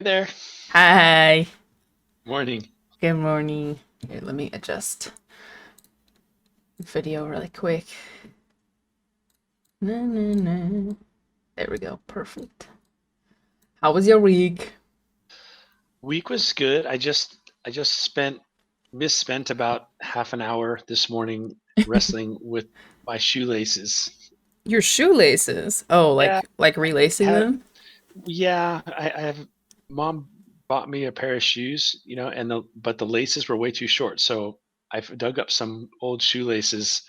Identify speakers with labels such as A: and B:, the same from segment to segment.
A: There.
B: Hi.
A: Morning.
B: Good morning. Here, let me adjust the video really quick. Na, na, na. There we go. Perfect. How was your week?
A: Week was good. I just misspent about half an hour this morning wrestling with my shoelaces.
B: Your shoelaces. Oh,
A: Yeah,
B: like relacing
A: have
B: them?
A: yeah, I have mom bought me a pair of shoes, and the laces were way too short. So I've dug up some old shoelaces,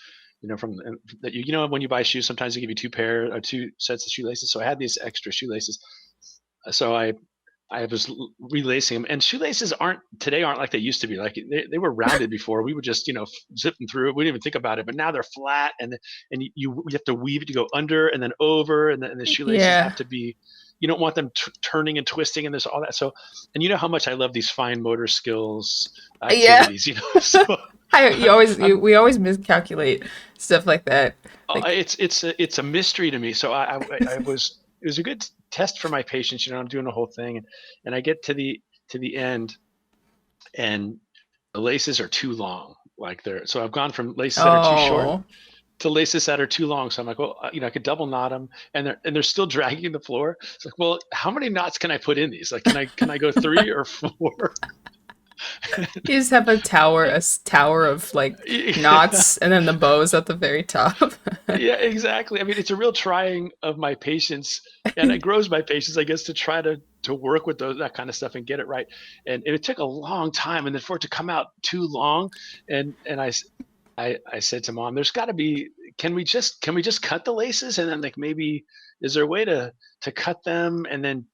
A: from that when you buy shoes, sometimes they give you two pair or two sets of shoelaces. So I had these extra shoelaces. So I was relacing them, and shoelaces aren't like they used to be. Like they were rounded before. We would just zip them through it. We didn't even think about it. But now they're flat, and you have to weave it to go under and then over, and the shoelaces
B: Yeah.
A: have to be. You don't want them turning and twisting, and there's all that. So, and you know how much I love these fine motor skills
B: Yeah.
A: activities. So I'm
B: We always miscalculate stuff like that. Like,
A: it's a mystery to me. So I was it was a good test for my patience. I'm doing the whole thing, and I get to the end, and the laces are too long. Like so I've gone from laces that are too short
B: oh.
A: to laces that are too long. So I'm like, well, I could double knot them, and they're still dragging the floor. It's like, well, how many knots can I put in these? Like, can I go three or four?
B: You just have a tower of like knots and then the bows at the very top.
A: Yeah, exactly. I mean, it's a real trying of my patience, and it grows my patience, I guess, to try to work with that kind of stuff and get it right. And it took a long time, and then for it to come out too long, and I said to mom, "There's got to be. Can we just cut the laces, and then like maybe is there a way to cut them and then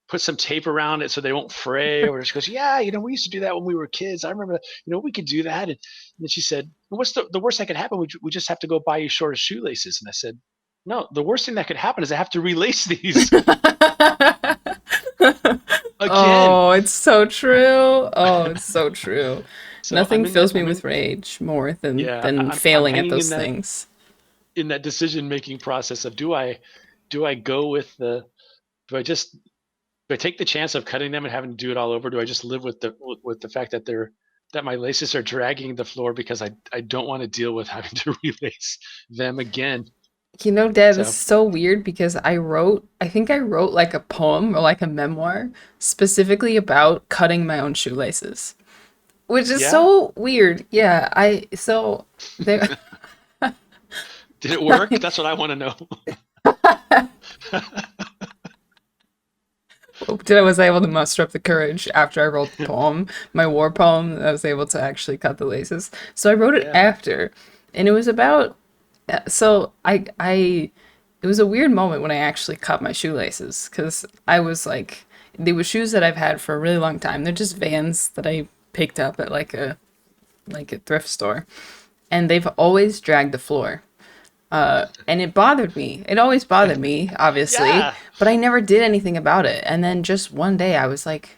A: put some tape around it so they won't fray?" Or she goes, "Yeah, we used to do that when we were kids. I remember, we could do that." And then she said, "What's the worst that could happen? We just have to go buy you shorter shoelaces." And I said, "No, the worst thing that could happen is I have to relace these again."
B: Oh, it's so true. Oh, it's so true.
A: So
B: Nothing fills me with rage more than
A: yeah,
B: than
A: I'm
B: failing at
A: hanging in
B: those
A: that
B: things.
A: decision making process of do I go with do I just do I take the chance of cutting them and having to do it all over? Do I just live with the fact that my laces are dragging the floor because I don't want to deal with having to relace them again?
B: Dad, this is
A: So
B: so weird because I think I wrote like a poem or like a memoir specifically about cutting my own shoelaces, which is
A: yeah,
B: so weird. Yeah, there.
A: did it work? That's what I want to know.
B: Was I able to muster up the courage after I wrote the poem, my war poem. I was able to actually cut the laces. So I wrote it
A: Yeah.
B: after, and it was about. So it was a weird moment when I actually cut my shoelaces because I was like, they were shoes that I've had for a really long time. They're just Vans that I picked up at like a thrift store, and they've always dragged the floor. And it bothered me. It always bothered me, obviously,
A: Yeah.
B: but I never did anything about it. And then just one day I was like,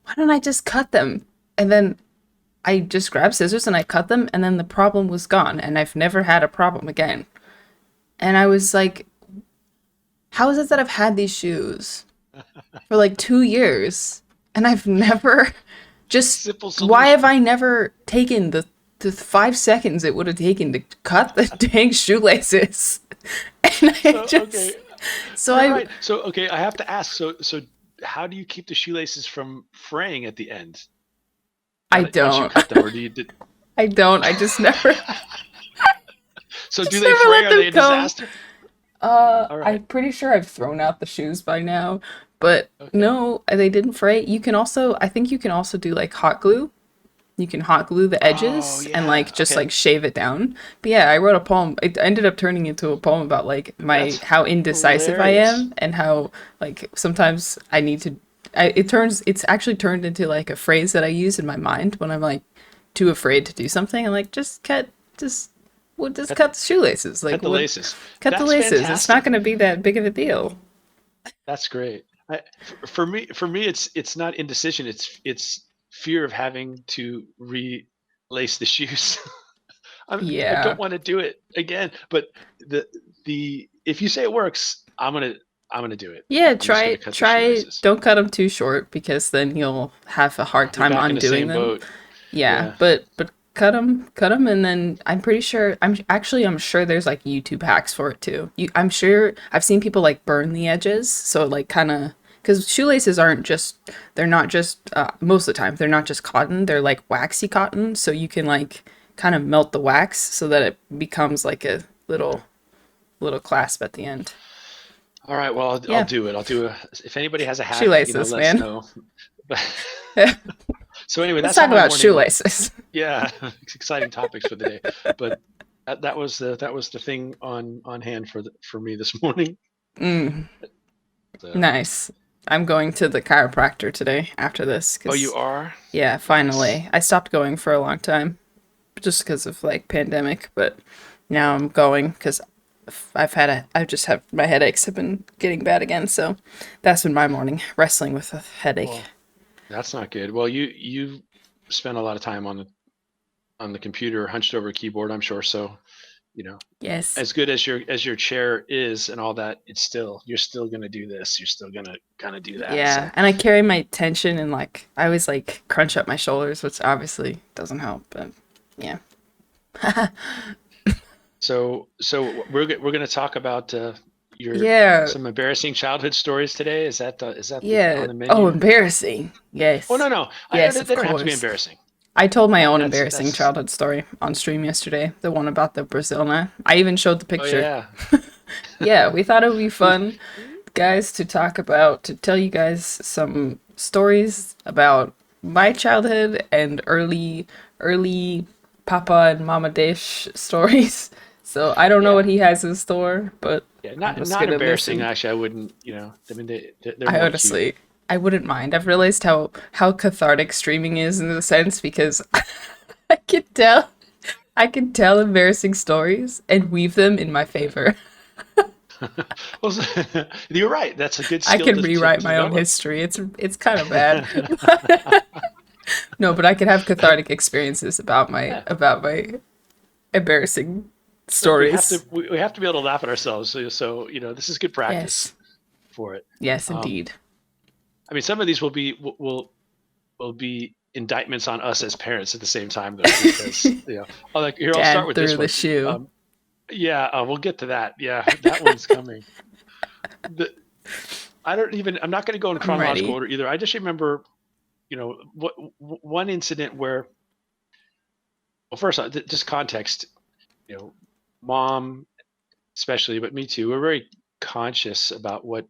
B: why don't I just cut them? And then I just grabbed scissors and I cut them, and then the problem was gone. And I've never had a problem again. And I was like, how is it that I've had these shoes for like 2 years and I've never just,
A: Simple
B: why have
A: solution.
B: I never taken the 5 seconds it would have taken to cut the dang shoelaces? And I
A: So okay,
B: just, so
A: you're
B: I,
A: right. So okay, I have to ask. So how do you keep the shoelaces from fraying at the end? Now
B: I
A: that once you
B: don't.
A: cut them, or do you did?
B: I don't. I just never,
A: So do
B: just
A: they
B: never
A: fray?
B: let
A: Are
B: them
A: they a
B: go.
A: disaster? All right.
B: I'm pretty sure I've thrown out the shoes by now, but
A: Okay.
B: no, they didn't fray. I think you can also do like hot glue. You can hot glue the
A: Oh
B: edges and like
A: yeah.
B: just
A: Okay.
B: like shave it down. But yeah, I wrote a poem. It ended up turning into a poem about like my
A: That's
B: how indecisive I
A: hilarious.
B: am and how like sometimes I need to. It's actually turned into like a phrase that I use in my mind when I'm like too afraid to do something. I'm like, just, well, just
A: Cut
B: cut the shoelaces. Like,
A: cut the
B: what?
A: laces.
B: Cut the
A: That's
B: laces. It's not
A: fantastic.
B: going to be that big of a deal.
A: That's great. For me, it's not indecision. It's fear of having to relace the shoes. I don't
B: Yeah.
A: want to do it again. But the if you say it works, I'm gonna. I'm gonna do it.
B: Yeah,
A: I'm just gonna cut the
B: try.
A: shoelaces.
B: Don't cut them too short because then you'll have a hard
A: We're
B: time
A: back in the
B: undoing
A: same
B: them.
A: boat.
B: Yeah,
A: Yeah.
B: but cut them, and then I'm pretty sure I'm sure there's like YouTube hacks for it too. I'm sure I've seen people like burn the edges, so like kind of because shoelaces aren't just they're not just most of the time they're not just cotton, they're like waxy cotton, so you can like kind of melt the wax so that it becomes like a little clasp at the end.
A: All right. Well, I'll
B: Yeah,
A: do it. I'll do a. If anybody has a hack,
B: shoelaces,
A: let us
B: man.
A: know. But so anyway,
B: Let's
A: that's how
B: talk
A: my
B: about
A: morning went.
B: shoelaces.
A: Yeah, exciting topics for the day. But that was the thing on hand for me this morning.
B: Mm,
A: So,
B: nice. I'm going to the chiropractor today after this
A: oh, you
B: because,
A: are?
B: yeah,
A: Nice.
B: finally. I stopped going for a long time just because of like pandemic, but now I'm going because I've just have my headaches have been getting bad again. So that's been my morning, wrestling with a headache.
A: Well, that's not good. Well, you spent a lot of time on the computer, hunched over a keyboard, I'm sure. So, you know,
B: Yes.
A: as good as your chair is and all that, it's still you're still gonna do this. You're still gonna kind of do that.
B: Yeah.
A: So,
B: And I carry my tension and like I always like crunch up my shoulders, which obviously doesn't help, but yeah.
A: we're gonna talk about your
B: Yeah.
A: some embarrassing childhood stories today. Is that
B: Yeah.
A: on the
B: Oh,
A: menu?
B: embarrassing.
A: Oh
B: Yes.
A: no,
B: Yes, of
A: they don't have to be
B: course.
A: embarrassing.
B: I told my own embarrassing
A: That's
B: childhood story on stream yesterday, the one about the Brazilna. I even showed the
A: oh
B: picture.
A: yeah.
B: Yeah, we thought it would be
A: We
B: fun, guys, to talk about, to tell you guys some stories about my childhood and early Papa and Mama Dish stories. So I don't know what
A: yeah.
B: he has in store, but
A: Yeah,
B: I'm just
A: not
B: gonna
A: embarrassing.
B: listen.
A: Actually, I wouldn't. I mean, they're
B: I
A: more cute.
B: honestly, I wouldn't mind. I've realized how cathartic streaming is in a sense because I can tell I can tell embarrassing stories and weave them in my favor.
A: Well, you're right. That's a good
B: I
A: skill
B: can rewrite
A: to
B: my own
A: develop.
B: history. It's kind of bad. No, but I can have cathartic experiences
A: Yeah.
B: about my embarrassing
A: Look,
B: stories.
A: we have to be able to laugh at ourselves. So this is good practice
B: Yes.
A: for it.
B: Yes,
A: Um,
B: indeed.
A: I mean, some of these will be indictments on us as parents at the same time, though, because oh, like here, I'll start
B: Dad
A: with
B: threw
A: this
B: the
A: one.
B: shoe.
A: Um, yeah, we'll get to that. Yeah, that one's coming. The, I'm not going to go in
B: I'm
A: chronological
B: ready.
A: order either. I just remember, one incident where, well, first, just context, you know, mom especially, but me too. We're very conscious about what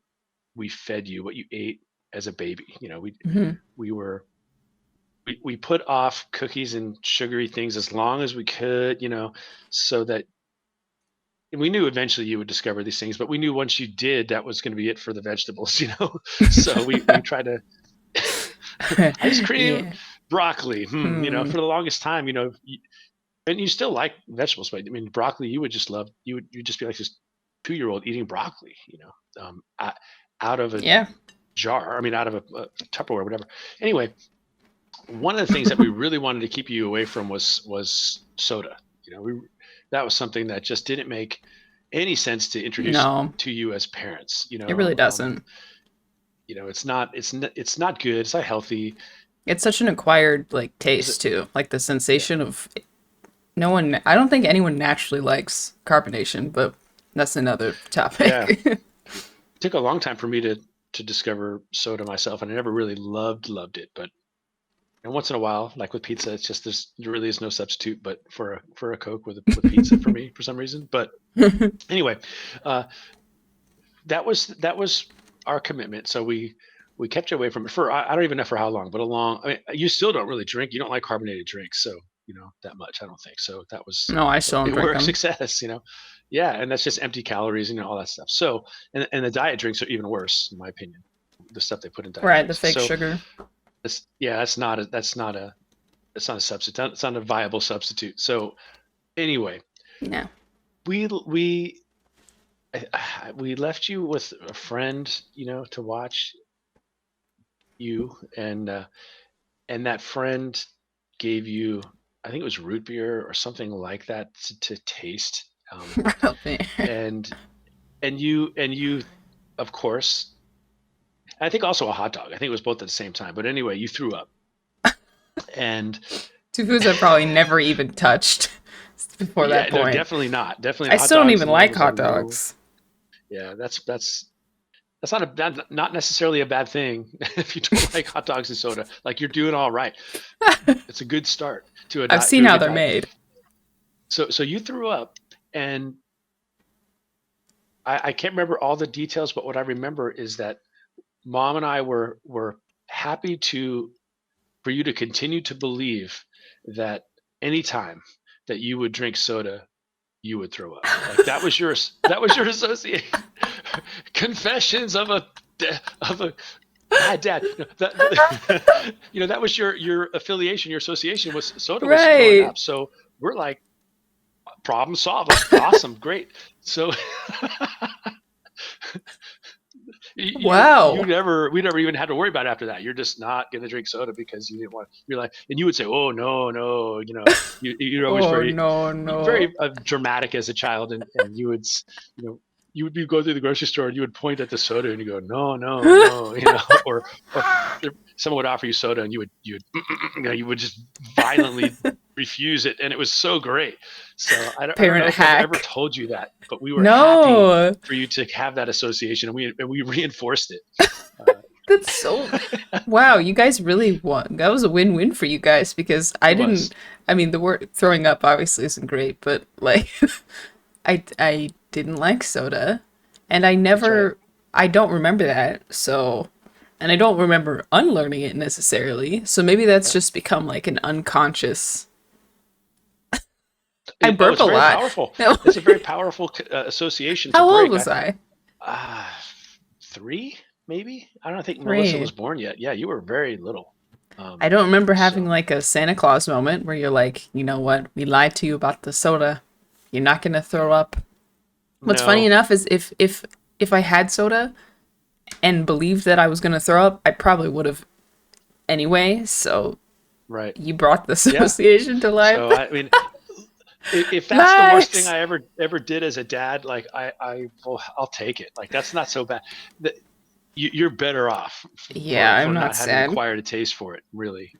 A: we fed you, what you ate as a baby.
B: Hmm.
A: We were we put off cookies and sugary things as long as we could, so that and we knew eventually you would discover these things, but we knew once you did, that was going to be it for the vegetables. So we try to ice cream,
B: Yeah.
A: broccoli.
B: Hmm.
A: For the longest time, and you still like vegetables, but I mean, broccoli, you'd just be like this 2-year-old eating broccoli, out of a
B: Yeah.
A: jar. I mean, out of a Tupperware, whatever. Anyway, one of the things that we really wanted to keep you away from was soda. We that was something that just didn't make any sense to introduce
B: No,
A: to you as parents.
B: it really doesn't.
A: It's not good. It's not healthy.
B: It's such an acquired like
A: Is it?
B: taste too. Like the
A: Yeah,
B: sensation of no one I don't think anyone naturally likes carbonation, but that's another
A: yeah.
B: topic.
A: It took a long time for me to discover soda myself, and I never really loved it. But and once in a while, like with pizza, it's just there really is no substitute, but for a Coke with pizza for me for some reason. But anyway, uh, that was our commitment. So we kept you away from it for I don't even know for how long, but a long. I mean, you still don't really drink. You don't like carbonated drinks, so that much. I don't think so. That was
B: No, I still don't drink
A: we're a
B: them.
A: success. Yeah, and that's just empty calories and all that stuff. So and the diet drinks are even worse, in my opinion. The stuff they put in diet
B: Right, the
A: drinks.
B: fake
A: So
B: sugar.
A: that's not a substitute. It's not a viable substitute. So anyway,
B: Yeah.
A: we we left you with a friend, to watch you, and that friend gave you, I think it was root beer or something like that to taste,
B: Probably.
A: and and you of course, I think also a hot dog. I think it was both at the same time. But anyway, you threw up, and
B: Two foods I probably never even touched before that
A: yeah, no,
B: point.
A: definitely not. Definitely
B: I
A: not hot
B: still don't
A: dogs.
B: even
A: And mom
B: like
A: was like,
B: hot
A: no.
B: dogs.
A: Yeah, that's not a bad, not necessarily a bad thing if you don't like hot dogs and soda. Like you're doing all right. It's a good start to a
B: I've
A: diet,
B: seen
A: to a
B: how
A: good
B: they're
A: diet.
B: made.
A: So you threw up, and I can't remember all the details, but what I remember is that mom and I were happy to for you to continue to believe that anytime that you would drink soda, you would throw up. Like that was your association. Confessions of a bad dad. No, that was your affiliation, your association was soda was throwing
B: Right.
A: up. So we're like, problem solved. Like, awesome, great. So you
B: Wow.
A: never we never even had to worry about it after that. You're just not gonna drink soda because you didn't want. You're like, and you would say, oh no, no, you're always
B: Oh
A: very
B: no, no.
A: very dramatic as a child, and you would you know you would go through the grocery store and you would point at the soda and you go, no, no, no, or someone would offer you soda and you would just violently refuse it, and it was so great. So I don't
B: Parent
A: know if I've ever
B: hack.
A: told you that, but we were happy
B: No.
A: for you to have that association, and we reinforced it. Uh,
B: That's so wow, you guys really won. That was a win-win for you guys because I
A: it
B: didn't
A: was.
B: I mean the word throwing up obviously isn't great, but like I didn't like soda and
A: That's right.
B: I don't remember that. So and I don't remember unlearning it necessarily. So maybe that's
A: Right.
B: just become like an unconscious. I
A: Oh,
B: burp
A: it's
B: a
A: very
B: lot.
A: powerful.
B: No.
A: It's a very powerful association to
B: How old
A: break.
B: was I?
A: Uh, 3 maybe. I don't think Melissa was
B: 3.
A: born yet. Yeah, you were very little.
B: I don't remember having
A: So
B: like a Santa Claus moment where you're like, you know what, we lied to you about the soda. You're not gonna throw up. What's funny
A: no,
B: enough is if I had soda and believed that I was gonna throw up, I probably would have anyway. So
A: right.
B: you brought the
A: Yeah.
B: association to life.
A: So I mean, if that's the worst thing
B: Nice.
A: I ever did as a dad, like well, I'll take it. Like that's not so bad. The, you're better off
B: Yeah, I'm
A: for
B: not
A: not having
B: sad.
A: acquired a taste for it, really.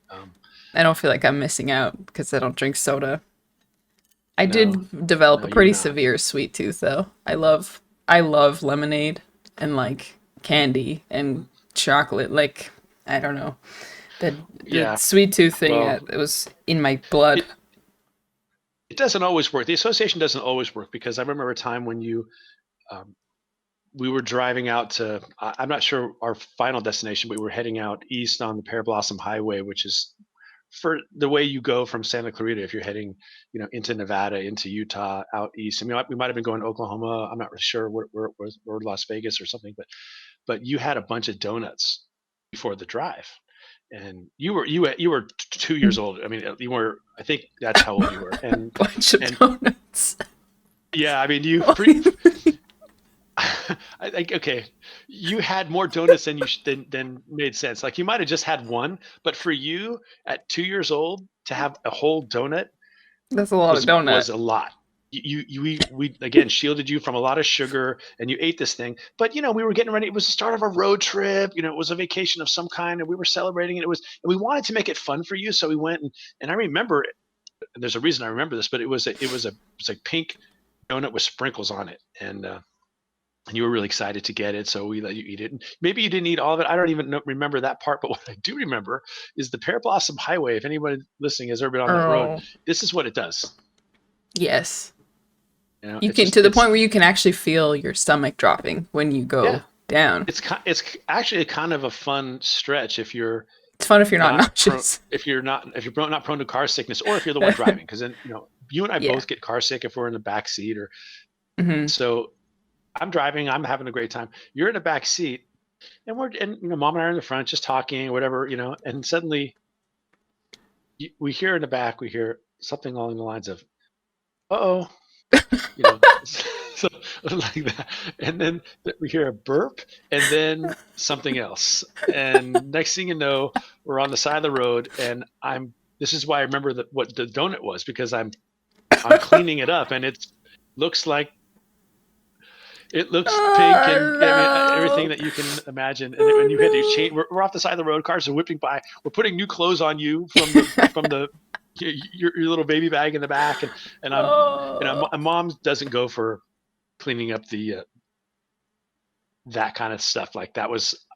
B: I don't feel like I'm missing out because I don't drink soda. I
A: No,
B: did develop
A: no,
B: a
A: you're
B: pretty
A: not.
B: severe sweet tooth though. I love lemonade and like candy and chocolate. Like I don't know. The
A: Yeah.
B: sweet tooth thing
A: Well,
B: it was in my blood.
A: it it doesn't always work. The association doesn't always work because I remember a time when um, we were driving out to. I'm not sure our final destination, but we were heading out east on the Pear Blossom Highway, which is for the way you go from Santa Clarita if you're heading, into Nevada, into Utah, out east. I mean, we might have been going to Oklahoma. I'm not really sure where it was, or Las Vegas or something, but you had a bunch of donuts before the drive, and you were 2 years old. I mean, you were. I think that's how old you were,
B: Bunch of
A: and
B: donuts.
A: yeah, I mean, okay, you had more donuts than than made sense. Like you might have just had one, but for you at 2 years old to have a whole donut
B: That's a lot of
A: was
B: donut.
A: a lot. We again shielded you from a lot of sugar, and you ate this thing. But we were getting ready. It was the start of a road trip. It was a vacation of some kind, and we were celebrating. And and we wanted to make it fun for you, so we went and I remember. And there's a reason I remember this, but it was a pink donut with sprinkles on it, and you were really excited to get it, so we let you eat it. And maybe you didn't eat all of it. I don't even remember that part. But what I do remember is the Pear Blossom Highway. If anybody listening has ever been on that road,
B: Oh,
A: this is what it does.
B: yes. You
A: It's
B: can
A: just
B: to the point where you can actually feel your stomach dropping when you
A: yeah.
B: go down.
A: It's actually a kind of a fun stretch
B: It's fun if you're not
A: not prone
B: nauseous.
A: if you're not prone to car sickness, or if you're the one driving, because then you and I
B: Yeah.
A: both get car sick if we're in the back seat. Or
B: Hmm.
A: so I'm driving, I'm having a great time. You're in the back seat, and mom and I are in the front just talking or whatever, and suddenly we hear in the back, we hear something along the lines of, "Uh-oh," so like that, and then we hear a burp, and then something else, and next thing you know, we're on the side of the road, and this is why I remember what the donut was, because I'm cleaning it up, and it looks like It looks pink and I mean everything
B: Oh
A: that you can imagine. And when you had to change, we're off the side of the road. Cars are whipping by. We're putting new clothes on you from the your little baby bag in the back, and
B: no!
A: I'm
B: Oh.
A: my mom doesn't go for cleaning up the that kind of stuff. Like that was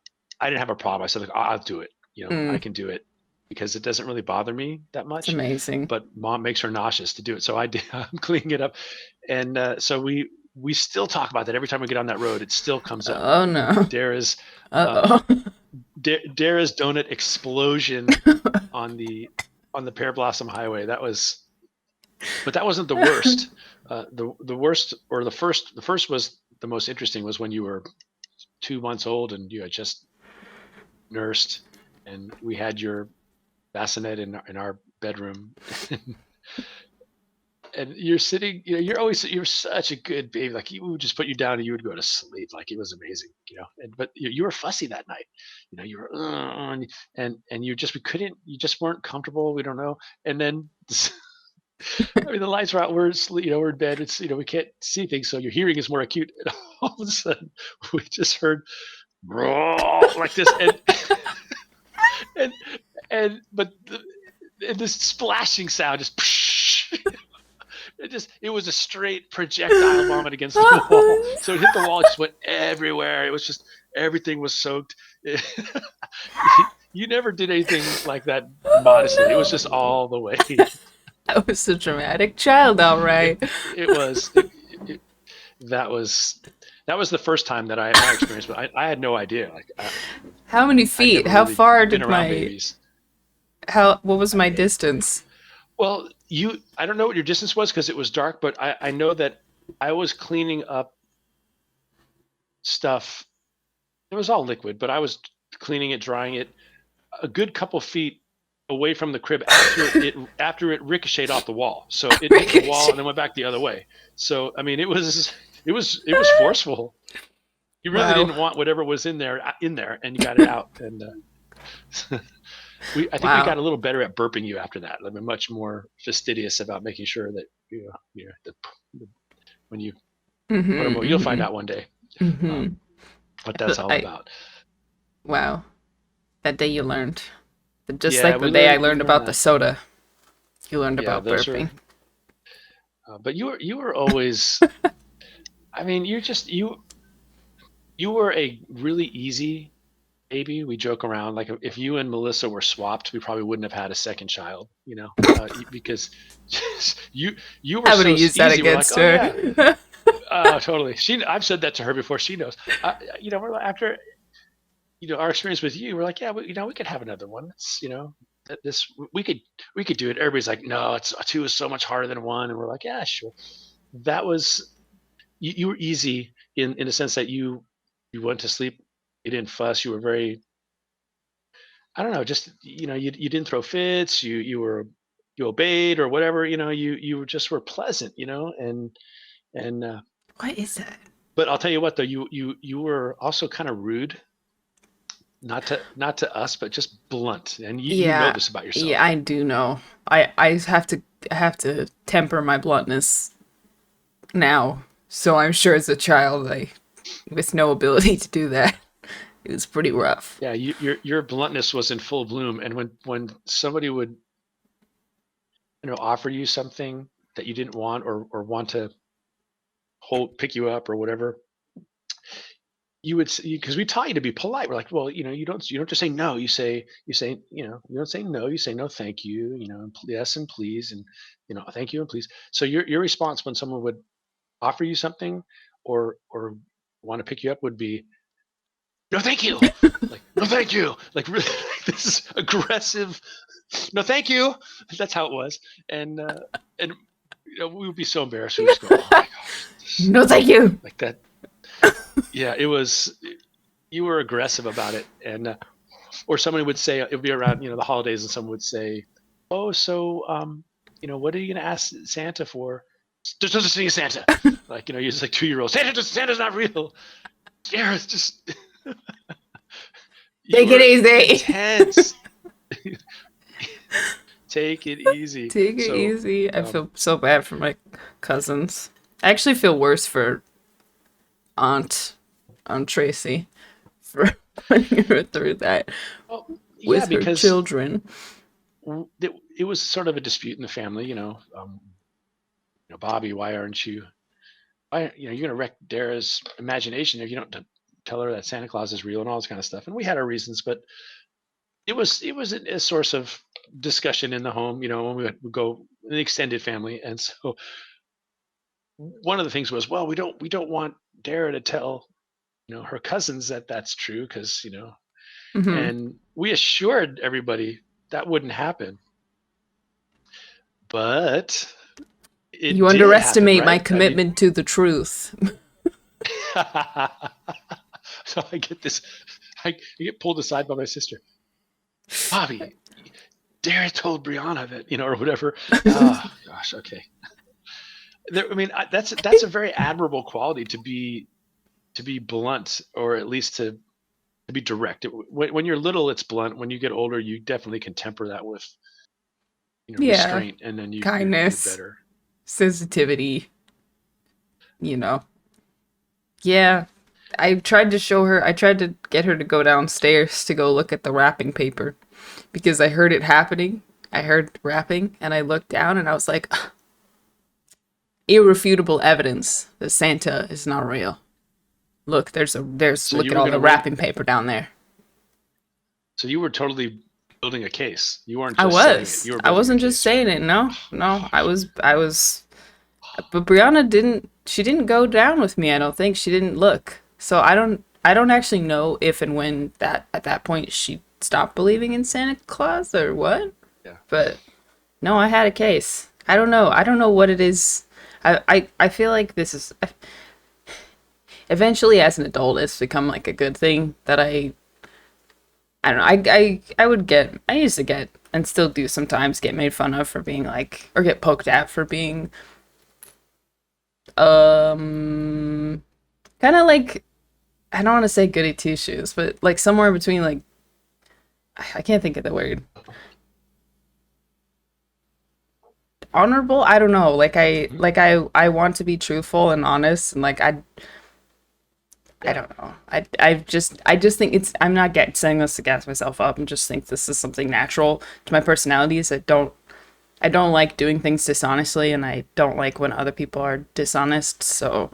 A: I didn't have a problem. I said like I'll do it. I
B: Mm,
A: can do it because it doesn't really bother me that
B: it's
A: much.
B: amazing.
A: But mom makes her nauseous to do it, so I did. I'm cleaning it up, and so we still talk about that every time we get on that road. It still comes up.
B: Oh no.
A: Dara's uh,
B: Uh oh.
A: Dara's donut explosion on the Pear Blossom Highway. But that wasn't the worst. The worst, or the first was the most interesting. Was when you were 2 months old and you had just nursed, and we had your bassinet in our bedroom, and you're sitting. You're such a good baby. Like we would just put you down and you would go to sleep. Like it was amazing. But you were fussy that night. You were and we couldn't. You just weren't comfortable. We don't know. And then I mean, the lights are out. We're asleep, we're in bed. It's we can't see things, so your hearing is more acute. And all of a sudden, we just heard like this, and but and this splashing sound just. It was a straight projectile vomit against the wall.
B: Oh,
A: So it hit the wall, it just went everywhere. It was just everything was soaked. You never did anything like that modestly. It was just
B: oh
A: all the way.
B: no. I was a dramatic child, all
A: It
B: right.
A: it was it, that was that was the first time that I my experience, but I had no idea. Like
B: How many
A: I'd
B: feet?
A: never
B: How
A: really
B: far
A: been
B: did
A: around
B: my
A: babies.
B: how what was my
A: I,
B: distance?
A: well, I don't know what your distance was because it was dark, but I know that I was cleaning up stuff. It was all liquid, but I was cleaning it, drying it a good couple feet away from the crib after it ricocheted off the wall. So it hit the wall and
B: Ricochet.
A: then went back the other way. So I mean, it was forceful. You really
B: Wow.
A: didn't want whatever was in there, and you got it out. And I think we
B: Wow.
A: got a little better at burping you after that. I mean, much more fastidious about making sure that when you put them, you'll find
B: Mm-hmm.
A: out one day
B: Mm-hmm.
A: um, what that's all
B: I
A: about.
B: wow. That day you learned. Just
A: Yeah,
B: like the
A: we
B: day I
A: learned we
B: learned
A: learned
B: about the
A: that.
B: soda, you learned
A: Yeah,
B: about
A: those
B: burping.
A: are. But you were always. I mean, you were a really easy baby. We joke around like if you and Melissa were swapped, we probably wouldn't have had a second child. Because you you were
B: I'm gonna
A: so
B: use that
A: easy. We're like,
B: against
A: oh yeah,
B: her.
A: totally. I've said that to her before. She knows. We're after our experience with you. We're like, yeah, we could have another one. That this we could do it. Everybody's like, no, it's two is so much harder than one, and we're like, yeah, sure. That was you were easy in a sense that you went to sleep, you didn't fuss, you were very I don't know, just you didn't throw fits, you obeyed or whatever, you were just were pleasant, and
B: What is that?
A: but I'll tell you what though, you were also kind of rude, not to us, but just blunt, and you know
B: Yeah,
A: this about
B: yeah,
A: yourself.
B: I do know. I have to temper my bluntness now. So I'm sure as a child, I with no ability to do that, it was pretty rough.
A: Yeah, your bluntness was in full bloom, and when somebody would offer you something that you didn't want or want to pick you up or whatever, you would because we taught you to be polite. We're like, well, you don't just say no. You don't say no. You say no, thank you. And yes and please, and thank you and please. So your response when someone would offer you something or want to pick you up would be no, thank you. Like no, thank you. Like really, this is aggressive. No, thank you. That's how it was, and we would be so embarrassed. We would just go, oh my gosh,
B: No, thank you.
A: like that. Yeah, it was. You were aggressive about it, and or somebody would say it would be around the holidays, and someone would say, "Oh, so what are you going to ask Santa for?" There's no such thing as Santa. Like you're just like 2 year old. Santa's not real. Yeah, it's just you
B: Take it
A: were
B: easy.
A: intense. Take it easy.
B: Take it
A: So
B: easy. I
A: um,
B: feel so bad for my cousins. I actually feel worse for aunt, Aunt Tracy, for putting her through that
A: Well, yeah,
B: with her
A: because
B: children.
A: it was sort of a dispute in the family. Bobby, why aren't you? Why, you're gonna wreck Dara's imagination if you don't tell her that Santa Claus is real and all this kind of stuff. And we had our reasons, but it was a source of discussion in the home. When we would go an extended family, and so one of the things was, well, we don't want Dara to tell her cousins that that's true because
B: Hmm.
A: and we assured everybody that wouldn't happen, but it
B: You
A: did happen,
B: underestimate my
A: right? I mean,
B: commitment to the truth.
A: so I get this, I get pulled aside by my sister. Bobby, Dara told Brianna that, or whatever. Oh gosh, okay. I mean, that's a very admirable quality to be blunt, or at least to be direct. When you're little, it's blunt. When you get older, you definitely can temper that with
B: Yeah,
A: restraint, and then you do
B: kindness,
A: better.
B: sensitivity, you know. Yeah, I tried to get her to go downstairs to go look at the wrapping paper because I heard it happening. I heard wrapping and I looked down and I was like, irrefutable evidence that Santa is not real. Look,
A: So
B: look
A: you
B: at
A: were
B: all
A: going to
B: the
A: win.
B: wrapping paper down there.
A: So you were totally building a case. You weren't
B: I
A: just saying it.
B: was.
A: You were
B: I
A: building a
B: wasn't just
A: case,
B: saying
A: right?
B: it. No, no. I was but Brianna didn't she didn't go down with me, I don't think. She didn't look. So I don't actually know if and when that at that point she stopped believing in Santa Claus or what.
A: Yeah.
B: But no, I had a case. I don't know. I don't know what it is. I feel like this is eventually as an adult it's become like a good thing that I don't know. I would get I used to get and still do sometimes get made fun of for being like or get poked at for being um kind of like I don't want to say goody two shoes, but like somewhere between like I can't think of the word. Honorable? I don't know.
A: Hmm.
B: I want to be truthful and honest and like I
A: Yeah.
B: don't know. I just think it's I'm not get saying this to gas myself up and just think this is something natural to my personality is I don't like doing things dishonestly and I don't like when other people are dishonest. So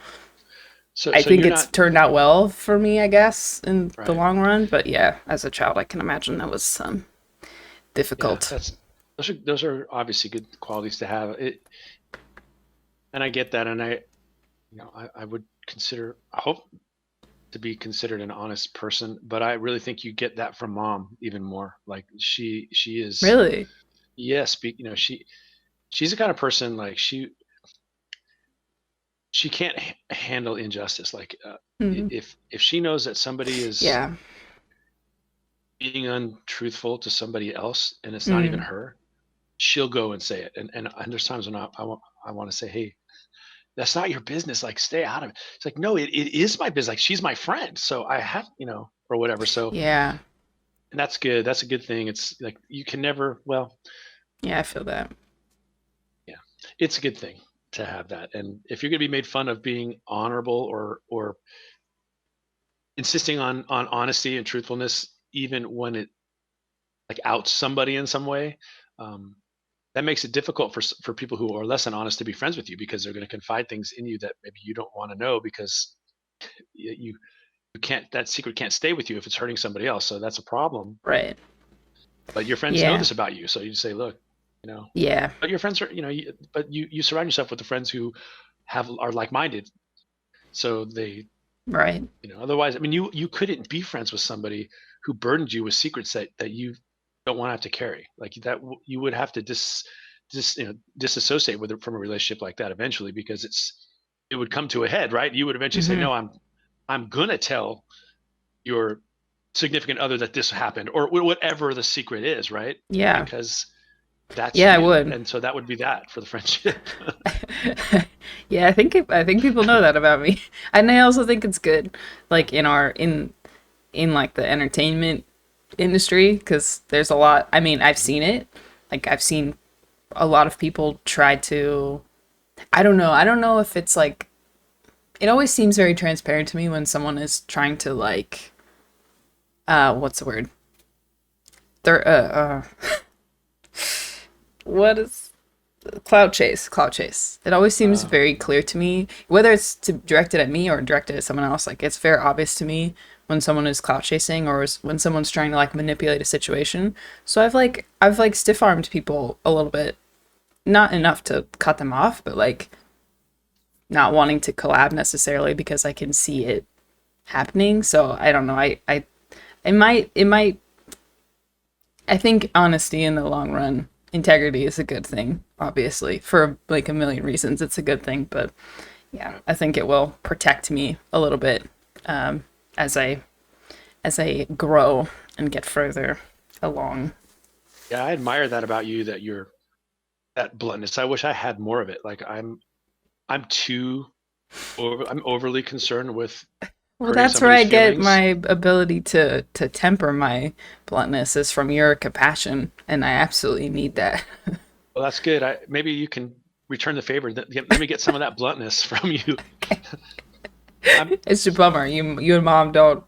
A: So
B: I
A: so
B: think
A: you're
B: it's
A: not
B: turned out well for me, I guess, in the
A: right.
B: long run. But yeah, as a child, I can imagine that was
A: Yeah,
B: difficult.
A: those are obviously good qualities to have. And I get that, and I would I hope to be considered an honest person, but I really think you get that from mom even more. Like she is,
B: Really?
A: yes, she's the kind of person, like she can't handle injustice. Like
B: Hmm.
A: if she knows that somebody is
B: Yeah.
A: being untruthful to somebody else and it's not even
B: Mm.
A: her, she'll go and say it. And there's times when I want to say, hey, that's not your business. Like, stay out of it. It's like, no, it is my business. Like, she's my friend, so I have, or whatever. So,
B: Yeah.
A: and that's good. That's a good thing. It's like you can never. Well,
B: Yeah, I feel that.
A: yeah, it's a good thing to have that. And if you're going to be made fun of being honorable or insisting on honesty and truthfulness, even when it like outs somebody in some way, um, that makes it difficult for people who are less than honest to be friends with you because they're going to confide things in you that maybe you don't want to know because you can't, that secret can't stay with you if it's hurting somebody else, so that's a problem.
B: Right.
A: But your friends know
B: Yeah.
A: this about you, so you say, look, you know
B: Yeah.
A: but your friends are, but you surround yourself with the friends who are like-minded, so they,
B: Right.
A: otherwise, I mean, you couldn't be friends with somebody who burdened you with secrets that you don't want to have to carry, like that. You would have to disassociate with it from a relationship like that eventually, because it would come to a head, right? You would eventually say,
B: Hmm.
A: no, I'm gonna tell your significant other that this happened, or whatever the secret is, right?
B: Yeah.
A: Because that's
B: Yeah, I
A: you,
B: would.
A: and so that would be that for the friendship.
B: Yeah, I think people know that about me. And I also think it's good like in like the entertainment industry because there's a lot. I mean, I've
A: Mhm.
B: seen it. Like I've seen a lot of people try to I don't know. I don't know if it's like it always seems very transparent to me when someone is trying to like what's the word? They're what is cloud chase. It always seems very
A: Um,
B: clear to me, whether it's directed at me or directed at someone else. Like it's very obvious to me when someone is cloud chasing or when someone's trying to like manipulate a situation. So I've like stiff armed people a little bit, not enough to cut them off, but like not wanting to collab necessarily because I can see it happening. So I don't know. It might I think honesty in the long run, integrity is a good thing, obviously. For like a million reasons, it's a good thing. But yeah,
A: yeah.
B: I think it will protect me a little bit um, as I grow and get further along.
A: Yeah, I admire that about you, that you're that bluntness. I wish I had more of it. Like I'm too I'm overly concerned with
B: Well,
A: hurting
B: that's where
A: somebody's
B: I get
A: feelings.
B: my ability to temper my bluntness is from your compassion, and I absolutely need that.
A: Well, that's good. Maybe you can return the favor. Let me get some of that bluntness from you. I'm
B: It's a bummer. You and mom don't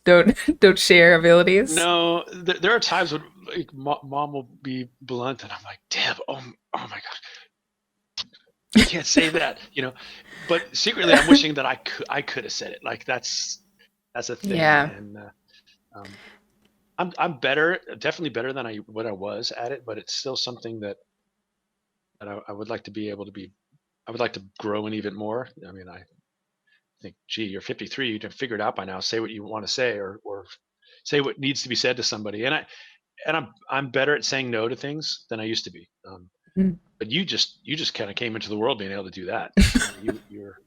B: don't share abilities.
A: no. There are times when like mom will be blunt, and I'm like, Deb, oh my god, you can't say that, you know. But secretly, I'm wishing that I could have said it. Like that's a thing,
B: Yeah.
A: and I'm better, definitely better than what I was at it. But it's still something that I would like to be able to be. I would like to grow in even more. I mean, I think, gee, you're 53, you'd have figured out by now. Say what you want to say, or say what needs to be said to somebody. And I'm better at saying no to things than I used to be.
B: Mm.
A: But you just kind of came into the world being able to do that. You're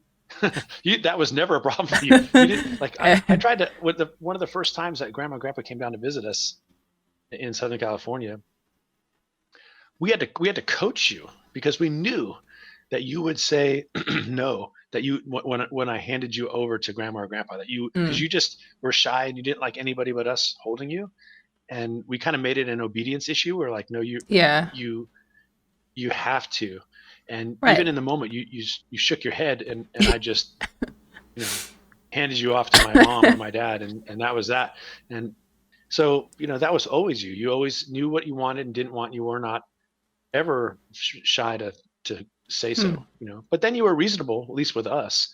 A: that was never a problem for you. You didn't like I tried to with the one of the first times that grandma and grandpa came down to visit us in Southern California. We had to coach you because we knew that you would say no, that you when I handed you over to grandma or grandpa, that you, because
B: Mm.
A: you just were shy and you didn't like anybody but us holding you, and we kind of made it an obedience issue. We're like, no,
B: Yeah.
A: you you have to. And even
B: Right.
A: in the moment, you shook your head, and I just, you know, handed you off to my mom or my dad, and that was that. And so, that was always you. You always knew what you wanted and didn't want. You were not ever shy to say
B: Hmm.
A: so. But then you were reasonable, at least with us,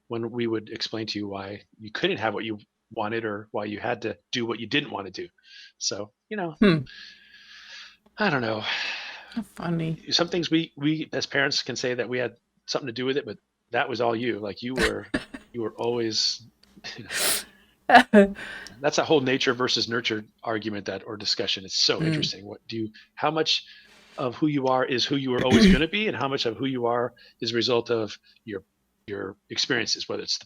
A: when we would explain to you why you couldn't have what you wanted, or why you had to do what you didn't want to do. So,
B: Hmm.
A: I don't know.
B: Funny.
A: Some things we as parents can say that we had something to do with it, but that was all you. Like you were always. That's a whole nature versus nurture argument, that or discussion. It's so
B: Mm.
A: interesting. How much of who you are is who you were always going to be, and how much of who you are is a result of your experiences, whether it's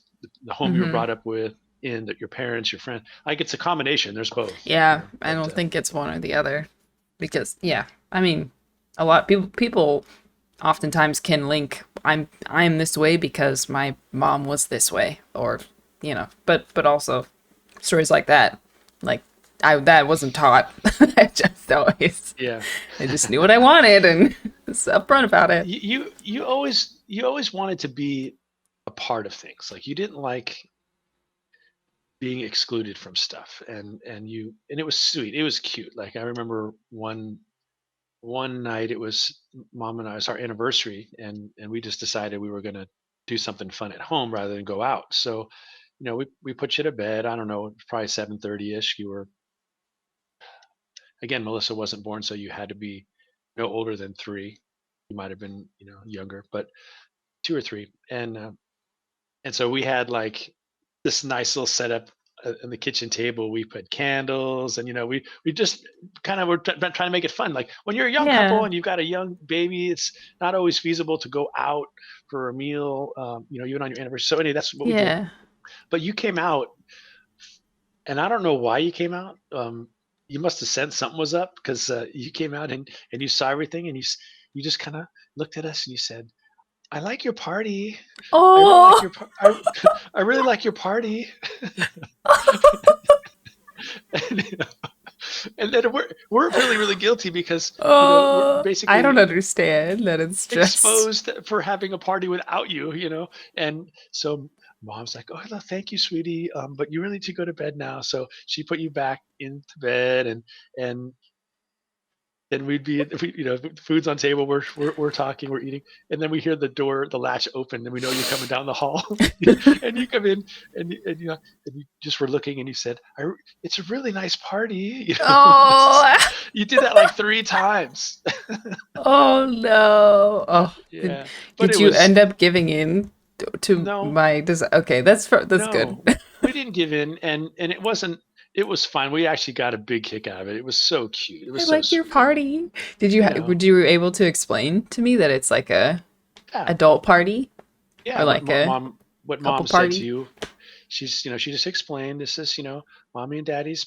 A: the home you were
B: Hmm.
A: brought up with, in that your parents, your friend. Like it's a combination. There's both,
B: Yeah, I
A: But
B: don't think it's one or the other because yeah, I mean, a lot of people oftentimes can link I'm this way because my mom was this way or but also stories like that like I that wasn't taught.
A: yeah.
B: I just knew what I wanted and was upfront about it.
A: You always wanted to be a part of things. Like you didn't like being excluded from stuff, and it was sweet. It was cute. Like I remember one night, it was mom and I, it was our anniversary, and we just decided we were going to do something fun at home rather than go out. So, we put you to bed. I don't know, probably 7:30 ish. You were, again, Melissa wasn't born, so you had to be no older than 3. You might have been, younger, but 2 or 3. And so we had like this nice little setup in the kitchen table. We put candles, and we just kind of were trying to make it fun. Like when you're a young couple
B: Yeah.
A: and you've got a young baby, it's not always feasible to go out for a meal, even on your anniversary. So anyway, that's what we did.
B: Yeah.
A: But you came out, and I don't know why you came out. You must have sensed something was up, because you came out, and you saw everything, and you just kind of looked at us and you said, "I like your party. I really like
B: Oh.
A: your I really like your party." and, and then we're feeling really guilty because we're
B: Oh, I don't
A: basically
B: understand that it's just
A: exposed for having a party without you. And so Mom's like, "Oh, no, thank you, sweetie, but you really need to go to bed now." So she put you back into bed, and then we'd be, if we, food's on table, we're talking, we're eating, and then we hear the latch open, and we know you're coming down the hall, and you come in, and you just were looking, and you said, "It's a really nice party,"
B: Oh,
A: you did that like 3 times.
B: oh no. Oh, did,
A: Yeah, but
B: did
A: it
B: you
A: was
B: end up giving in to
A: no,
B: my okay, that's good.
A: no, we didn't give in, and it wasn't. It was fine. We actually got a big kick out of it. It was so cute. It
B: I
A: was so
B: like your
A: sweet, and
B: party. Did you
A: you know,
B: would you able to explain to me that it's like a
A: yeah,
B: adult party
A: yeah.
B: or like a
A: What
B: couple
A: mom said to
B: party?
A: you, she just explained, this is, mommy and daddy's,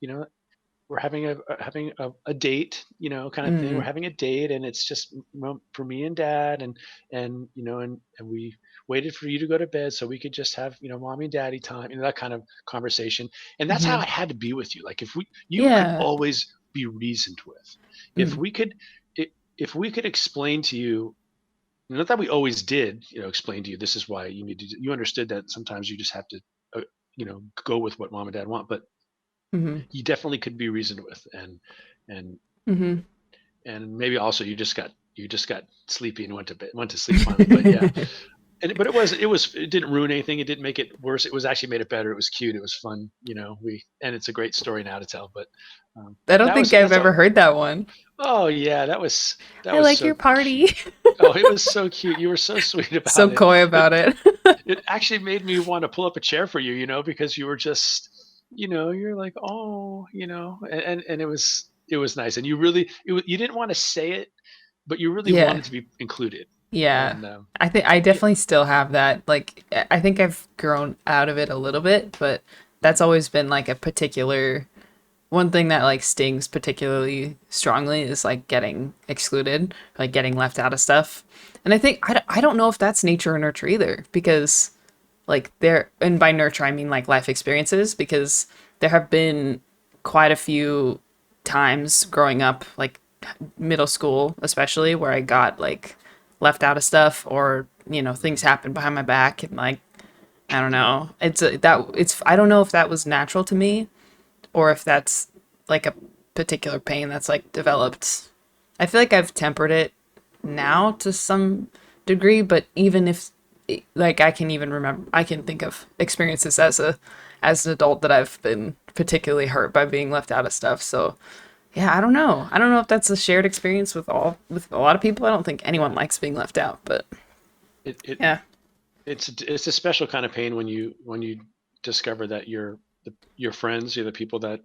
A: you know, we're having a date, kind of thing. We're
B: Mm,
A: having a date, and it's just for me and dad, and we waited for you to go to bed so we could just have, mommy and daddy time, that kind of conversation. And that's how
B: hmm.
A: I had to be with you. Like, if you could
B: Yeah.
A: always be reasoned with. If
B: Mm,
A: we could, i- if we could explain to you, not that we always did, explain to you, this is why you need to. You understood that sometimes you just have to, uh, go with what mom and dad want, but
B: hmm.
A: you definitely could be reasoned with, and
B: Hmm.
A: and maybe also you just got sleepy and went to sleep finally. But yeah, but it didn't ruin anything. It didn't make it worse. It was actually made it better. It was cute. It was fun. And it's a great story now to tell. But
B: I don't
A: that was
B: think I've
A: that's a
B: ever heard that one.
A: oh yeah, that
B: I
A: was
B: like
A: so
B: your party.
A: cute. Oh, it was so cute. You were so sweet
B: So
A: about it.
B: coy
A: It
B: about it.
A: it actually made me want to pull up a chair for you, because you were just, you're like, oh, and it was nice, and you didn't want to say it, but you really
B: Yeah.
A: wanted to be included,
B: Yeah.
A: and
B: I think I
A: yeah,
B: definitely still have that. Like, I think I've grown out of it a little bit, but that's
A: mhm,
B: always been like a particular one thing that like stings particularly strongly is like getting excluded, like getting left out of stuff. And I think I don't know if that's nature or nurture either, because like there, and by nurture I mean like life experiences, because there have been quite a few times growing up, like middle school especially, where I got like left out of stuff, or things
A: mhm.
B: happened behind my back, and like I don't know, it's I don't know if that was natural to me or if that's like a particular pain that's like developed. I feel like I've tempered it now to some degree, but even if like I can think of experiences as an adult that I've been particularly hurt by being left out of stuff. So yeah, I don't know. I don't know if that's a shared experience with a lot of people. I don't think anyone
A: Yeah,
B: likes being left out, but
A: it, it
B: yeah.
A: it's a special kind of pain when you discover that your friends, the people that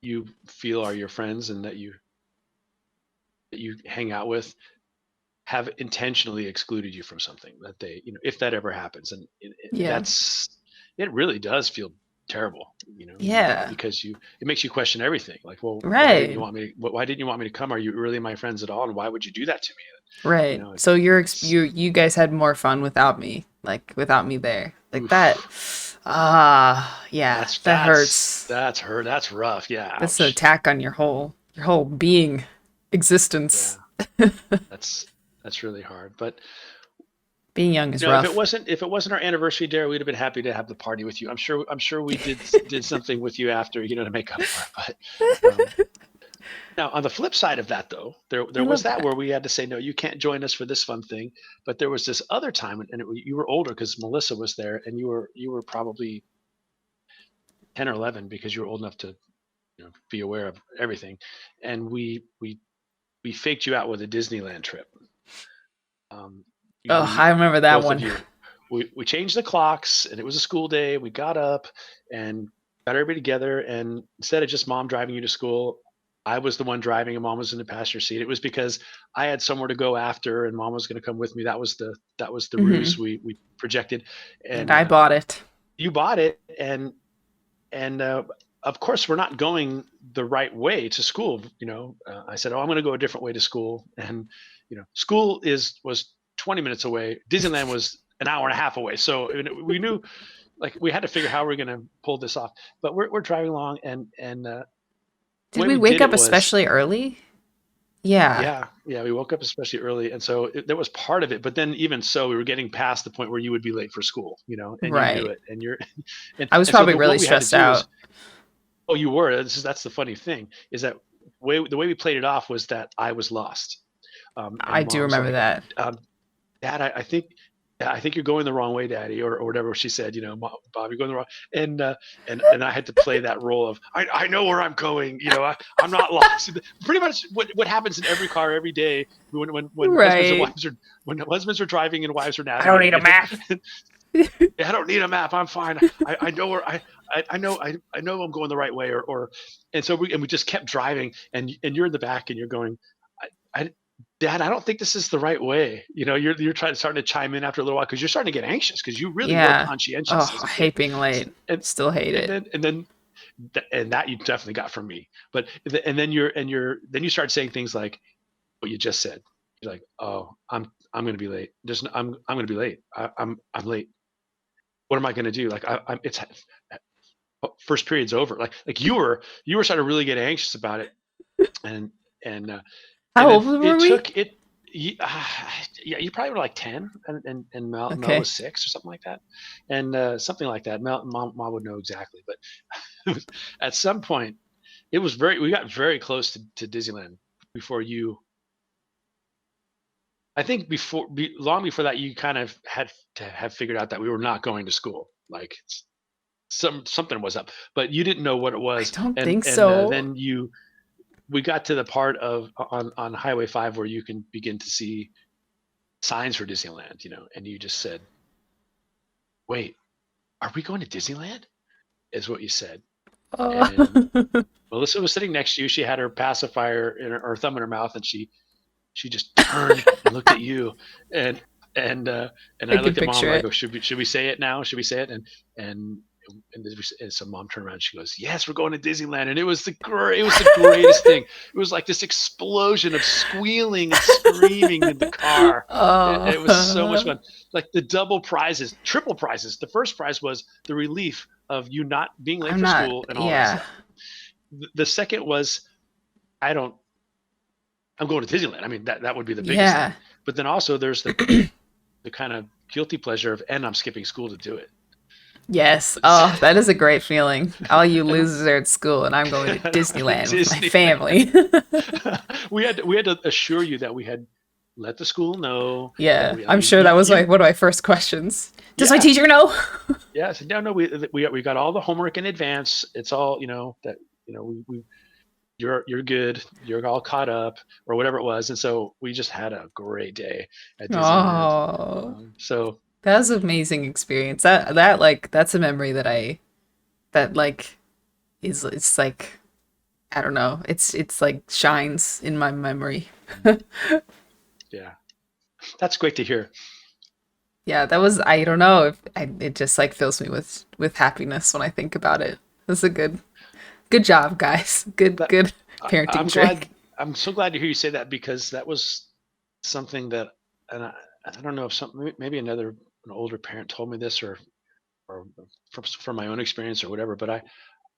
A: you feel are your friends and that you hang out with, have intentionally excluded you from something that they, if that ever happens, and
B: Yeah.
A: it really does feel terrible,
B: Yeah.
A: because it makes you question everything. Like, well,
B: Right.
A: why didn't you want me to come? Are you really my friends at all? And why would you do that to me?
B: Right.
A: It's
B: So
A: it's
B: you guys had more fun without me, like without me there. Like that.
A: oof,
B: Ah, yeah,
A: that's
B: that
A: that's
B: hurts.
A: that's her. That's rough. Yeah,
B: That's an
A: ouch.
B: attack on your whole being,
A: Yeah,
B: existence.
A: that's that's really hard. But
B: Being young is
A: if it
B: rough.
A: wasn't if it wasn't our anniversary, Dare, we'd have been happy to have the party with you. I'm sure we did something with you after, to make up for it. But now, on the flip side of that, though,
B: I
A: there was
B: love
A: that
B: that.
A: where we had to say, no, you can't join us for this fun thing. But there was this other time, and you were older because Melissa was there, and you were probably 10 or 11, because you were old enough to, be aware of everything. And we faked you out with a Disneyland trip. Um,
B: Oh, I
A: we
B: remember that
A: Both of
B: one.
A: you, we changed the clocks, and it was a school day. We got up and got everybody together, and instead of just mom driving you to school, I was the one driving, and mom was in the passenger seat. It was because I had somewhere to go after, and mom was going to come with me. That was the ruse
B: Hmm.
A: we projected,
B: And
A: and
B: I bought it.
A: you bought it, and of course we're not going the right way to school. I said, oh, I'm going to go a different way to school, and school was 20 minutes away. Disneyland was an hour and a half away, so we knew, like, we had to figure how we're going to pull this off. But we're driving along, and the
B: Did
A: way
B: we
A: we
B: wake
A: did
B: up
A: it was,
B: especially early? Yeah.
A: yeah, Yeah, we woke up especially early, and so that was part of it. But then, even so, we were getting past the point where you would be late for school, and you knew
B: Right.
A: it, and you're, and
B: I was
A: and so
B: probably
A: what
B: really
A: we had to
B: stressed
A: do was,
B: out.
A: oh, you were. That's the funny thing is that the way we played it off was that I was lost, and
B: I do
A: mom's
B: remember
A: like,
B: that.
A: Dad, I think you're going the wrong way, Daddy, or whatever she said. Bob, you're going the wrong. And and I had to play that role of I know where I'm going. I'm not lost. Pretty much what happens in every car every day when husbands and
B: Right.
A: wives are when husbands are driving and wives are
B: I don't need
A: navigating.
B: a map.
A: I don't need a map. I'm fine. I know where I know I'm going the right way, and so we just kept driving, and you're in the back and you're going, I Dad, I don't think this is the right way. You're starting to chime in after a little while because you're starting to get anxious because you really were
B: Yeah.
A: conscientious
B: Oh,
A: as
B: I
A: a kid,
B: hate being late.
A: and
B: Still hate
A: and
B: it.
A: then and then and that you definitely got from me. But and then then you start saying things like what you just said. You're like, oh, I'm going to be late. I'm going to be late. I'm late. What am I going to do? Like it's first period's over. Like you were starting to really get anxious about it, and and uh, and
B: How
A: then
B: old were
A: it
B: we?
A: took it. Yeah, you probably were like 10, and Mel
B: Okay.
A: was 6 or something like that, and something like that. Mom would know exactly, but at some point, we got very close to Disneyland before you. I think long before that, you kind of had to have figured out that we were not going to school. Like something was up, but you didn't know what it
B: I
A: was,
B: don't
A: and
B: think so.
A: then we got to the part of on Highway 5 where you can begin to see signs for Disneyland, and you just said, "Wait, are we going to Disneyland?" Is what you said. And
B: Oh.
A: Melissa was sitting next to you. She had her pacifier in her thumb in her mouth, and she just turned and looked at you, and and and
B: I
A: I
B: can
A: looked at mom
B: picture
A: and I
B: it.
A: go, should we say it now? Should we say it? And and so mom turned around and she goes, yes, we're going to Disneyland. And it was the greatest thing. It was like this explosion of squealing and screaming in the car. It was so much
B: Oh.
A: fun. Like the double prizes, triple prizes. The first prize was the relief of you not being late
B: I'm
A: for
B: not.
A: school and all that
B: Yeah.
A: stuff. The second was I don't I'm going to Disneyland. I mean, that would be the biggest
B: Yeah.
A: thing. But then also there's the kind of guilty pleasure of, and I'm skipping school to do it.
B: Yes. Oh, that is a great feeling. All you
A: And
B: losers are at school, and I'm going to Disneyland with my
A: Disneyland.
B: family.
A: We had to assure you that we had let the school know that
B: Yeah.
A: we, I
B: I'm
A: mean,
B: sure that was like
A: you
B: one of my first questions. Does my
A: yeah,
B: teacher know?
A: yeah. So no, no, we got all the homework in advance. It's all, that, we you're good. You're all caught up or whatever it was. And so we just had a great day at Disneyland.
B: Oh,
A: So
B: that was an amazing experience. That's a memory that like is it's like I don't know. It's like shines in my memory.
A: yeah, that's great to hear.
B: Yeah, that was I don't know if it just like fills me with happiness when I think about it. That's a good job, guys.
A: That
B: Good
A: I,
B: parenting
A: I'm glad.
B: trick.
A: I'm so glad to hear you say that because that was something that, and I don't know if maybe an older parent told me this or from my own experience or whatever. But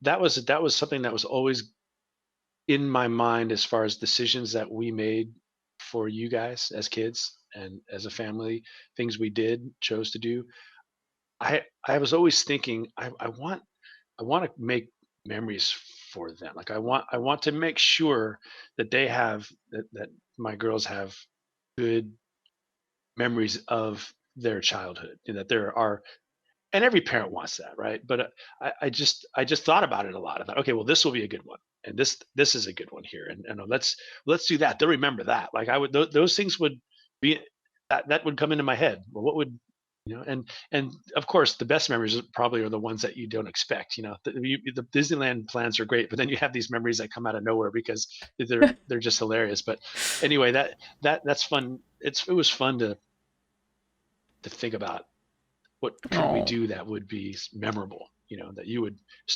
A: that was something that was always in my mind as far as decisions that we made for you guys as kids and as a family, things we chose to do. I was always thinking I want to make memories for them. Like I want to make sure that that my girls have good memories of their childhood and that there are, and every parent wants that, right? But I just thought about it a lot. I thought, okay, well, this will be a good one, and this is a good one here, and let's do that. They'll remember that. Like I would, those things would be that would come into my head. Well, what would and of course, the best memories probably are the ones that you don't expect. The Disneyland plans are great, but then you have these memories that come out of nowhere because they're just hilarious. But anyway, that's fun. It was fun to think about what could we
B: Oh,
A: do that would be memorable,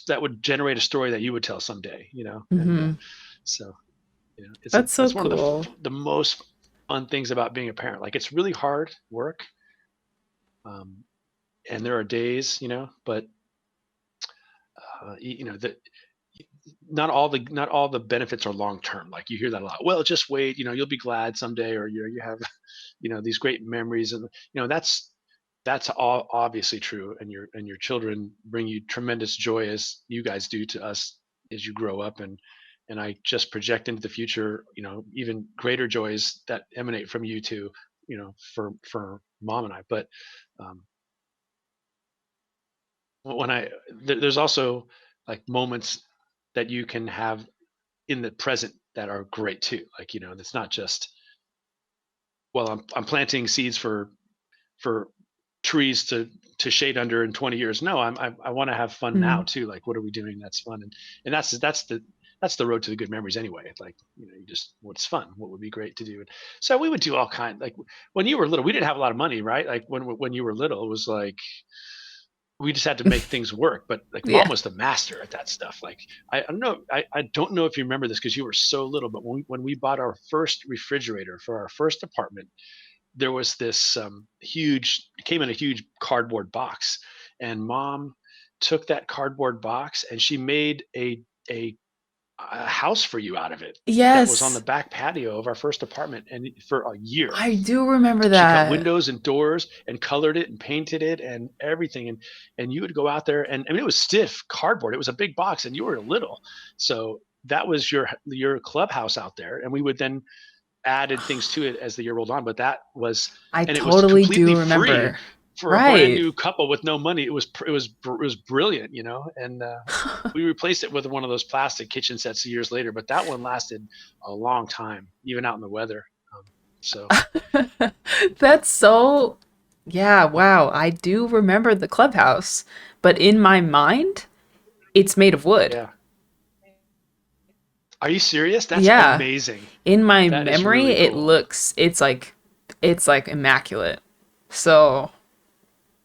A: that would generate a story that you would tell someday, and
B: hmm,
A: so
B: that's so
A: it's one of
B: cool.
A: the most fun things about being a parent. Like it's really hard work, um, and there are days, but that not all the benefits are long term. Like you hear that a lot. Well, just wait, you'll be glad someday, or you have these great memories, and that's all obviously true, and your children bring you tremendous joy, as you guys do to us as you grow up, and I just project into the future, even greater joys that emanate from you too, for mom and I. But um, when there's also like moments that you can have in the present that are great too. Like, it's not just, well, I'm planting seeds for trees to shade under in 20 years. No, I want to have fun now
B: Mm.
A: too. Like, what are we doing that's fun? And that's the road to the good memories anyway. Like, you just, what's fun, what would be great to do. And so we would do all kind, like when you were little, we didn't have a lot of money, right? Like when you were little, it was like we just had to make things work. But like mom
B: Yeah.
A: was the master at that stuff. Like I don't know if you remember this because you were so little, but when we bought our first refrigerator for our first apartment, there was this huge, it came in a huge cardboard box, and mom took that cardboard box and she made a a house for you out of it that was on the
B: Yes,
A: back patio of our first apartment, and for a year
B: I do remember
A: she cut
B: that.
A: windows and doors and colored it and painted it and everything. And you would go out there, and I mean, it was stiff cardboard, it was a big box, and you were little, so that was your clubhouse out there, and we would then added things to it as the year rolled on. But that was,
B: I
A: and it was
B: totally
A: completely
B: do
A: free
B: remember.
A: for a brand
B: Right.
A: new couple with no money. It was brilliant, and we replaced it with one of those plastic kitchen sets years later. But that one lasted a long time, even out in the weather. Um, so
B: That's so, yeah, wow. I do remember the clubhouse, but in my mind, it's made of wood.
A: yeah, are you serious? That's
B: Yeah.
A: amazing.
B: In my
A: That is
B: memory,
A: really
B: it
A: cool.
B: looks, it's like immaculate. So,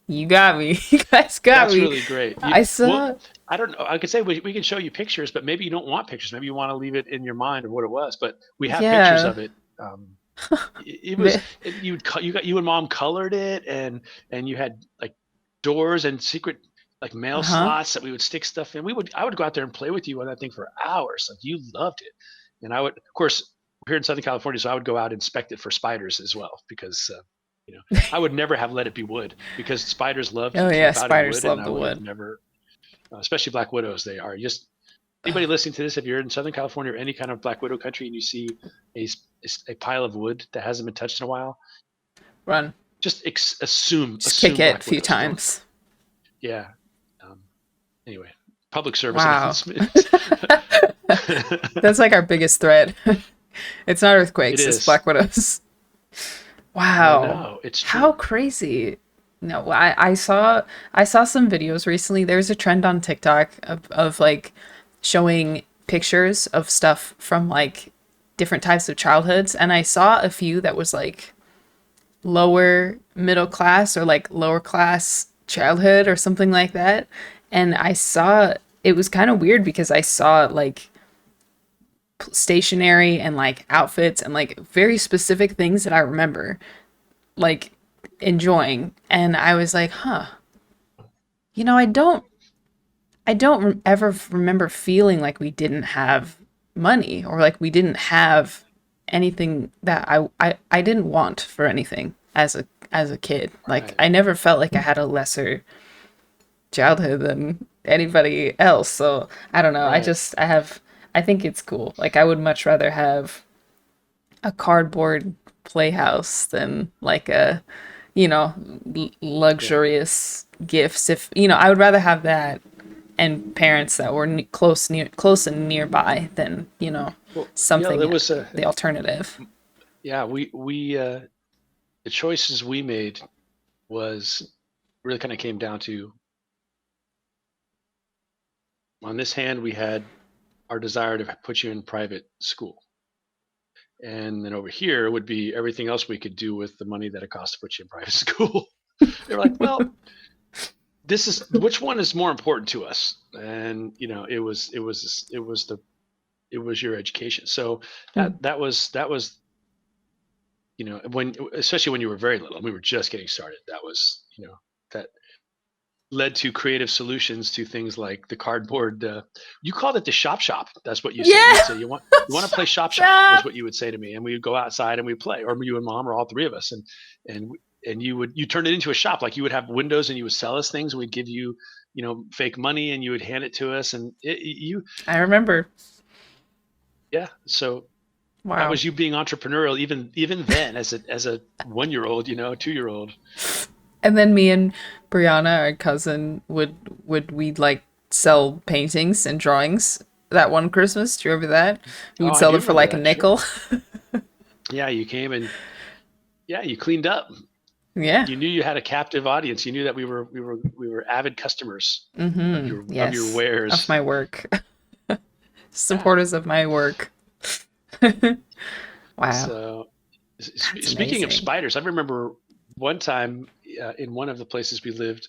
B: you got me. You guys got
A: That's
B: me.
A: really great.
B: I
A: Well,
B: saw,
A: I don't know. I could say we can show you pictures, but maybe you don't want pictures. Maybe you want to leave it in your mind of what it was. But we have pictures
B: yeah.
A: of it. It was, you and mom colored it, and you had like doors and secret like mail
B: Uh-huh.
A: slots that we would stick stuff in. I would go out there and play with you on that thing for hours. Like, you loved it, and I would, of course, we're here in Southern California, so I would go out and inspect it for spiders as well, because I would never have let it be wood, because spiders love to
B: Oh yeah,
A: camp out in
B: spiders
A: wood, and
B: love
A: I
B: the
A: would have
B: wood.
A: never, especially black widows. They are just, anybody listening to this, if you're in Southern California or any kind of black widow country and you see a pile of wood that hasn't been touched in a while,
B: Run.
A: just assume
B: Just kick
A: assume
B: it a
A: black
B: few
A: widows. Don't.
B: times.
A: Yeah. Um, anyway, public service
B: Wow.
A: announcement.
B: That's like our biggest threat. It's not
A: It
B: earthquakes, it's
A: is.
B: black widows.
A: I
B: Wow.
A: know, it's
B: How
A: true.
B: crazy. No, I saw some videos recently. There's a trend on TikTok of like showing pictures of stuff from like different types of childhoods, and I saw a few that was like lower middle class or like lower class childhood or something like that. And I saw it was kind of weird because I saw like stationery and like outfits and like very specific things that I remember like enjoying. And I was like, huh, I don't ever remember feeling like we didn't have money or like we didn't have anything that I didn't want for anything as a kid. Like
A: Right.
B: I never felt like I had a lesser childhood than anybody else. So I don't know.
A: Right.
B: I think it's cool. Like I would much rather have a cardboard playhouse than like a,
A: Yeah.
B: luxurious gifts. If, I would rather have that and parents that were close and nearby than,
A: Well, yeah, there
B: something
A: was a,
B: the alternative.
A: yeah, we the choices we made was really kind of came down to, on this hand we had our desire to put you in private school, and then over here would be everything else we could do with the money that it costs to put you in private school. They were like, well, this is, which one is more important to us? And it was your education. So
B: Mm.
A: that was when, especially when you were very little and we were just getting started, that was, that led to creative solutions to things like the cardboard. You called it the shop shop. That's what you said. You would
B: Yeah.
A: say you want to play shop shop was
B: Stop.
A: what you would say to me, and we would go outside and we would play, or you and mom, or all three of us, and and you turn it into a shop. Like you would have windows and you would sell us things. We'd give you fake money and you would hand it to us, and you
B: I remember.
A: yeah. So that
B: Wow.
A: was you being entrepreneurial even then as a 1 year old, 2 year old.
B: And then me and Brianna, our cousin, would we like sell paintings and drawings that one Christmas. Do you remember that? We
A: Oh,
B: would
A: I
B: sell
A: do
B: them for
A: remember
B: like a
A: that. Sure.
B: nickel.
A: Yeah, you came and yeah, you cleaned up.
B: Yeah.
A: You knew you had a captive audience. You knew that we were avid customers of
B: Mm-hmm.
A: your
B: Yes. Of
A: wares.
B: my work.
A: Yeah.
B: Supporters of my work. Wow.
A: So
B: That's
A: speaking of
B: amazing.
A: spiders, I remember one time in one of the places we lived.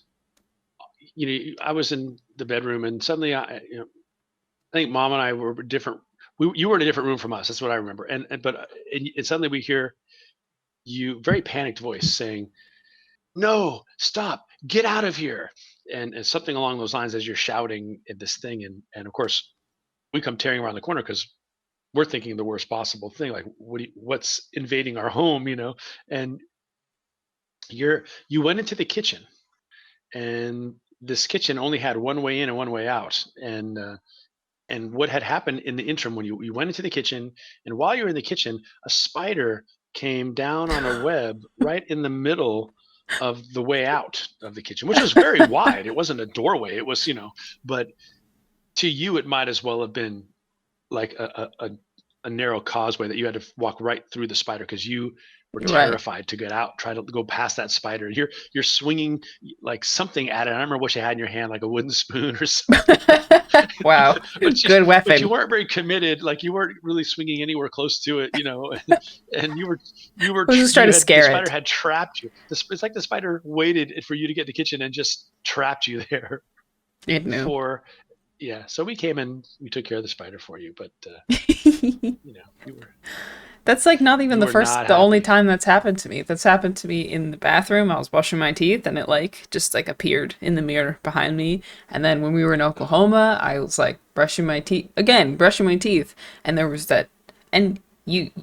A: I was in the bedroom and suddenly I think mom and I were different. You were in a different room from us. That's what I remember. And suddenly we hear you very panicked voice saying, "No, stop, get out of here," and something along those lines as you're shouting at this thing, and of course we come tearing around the corner because we're thinking the worst possible thing, like what's invading our home, and you went into the kitchen, and this kitchen only had one way in and one way out, and what had happened in the interim when you went into the kitchen, and while you were in the kitchen, a spider came down on a web right in the middle of the way out of the kitchen, which was very wide. It wasn't a doorway. It was, but to you, it might as well have been like a narrow causeway that you had to walk right through the spider because you were
B: Right.
A: terrified to get out, try to go past that spider. You're swinging like something at it. I don't remember what you had in your hand, like a wooden spoon or something.
B: Wow.
A: but you
B: Good
A: but you
B: weapon.
A: weren't very committed. Like you weren't really swinging anywhere close to it, and
B: I was just trying to
A: the
B: scare
A: spider
B: it.
A: had trapped you. It's like the spider waited for you to get to the kitchen and just trapped you there
B: It knew.
A: for yeah. So we came and we took care of the spider for you, but you were
B: That's like not even
A: you were not
B: the only
A: happy.
B: time that's happened to me. That's happened to me in the bathroom. I was brushing my teeth and it like just like appeared in the mirror behind me. And then when we were in Oklahoma, I was like brushing my teeth again, brushing my teeth, and there was that and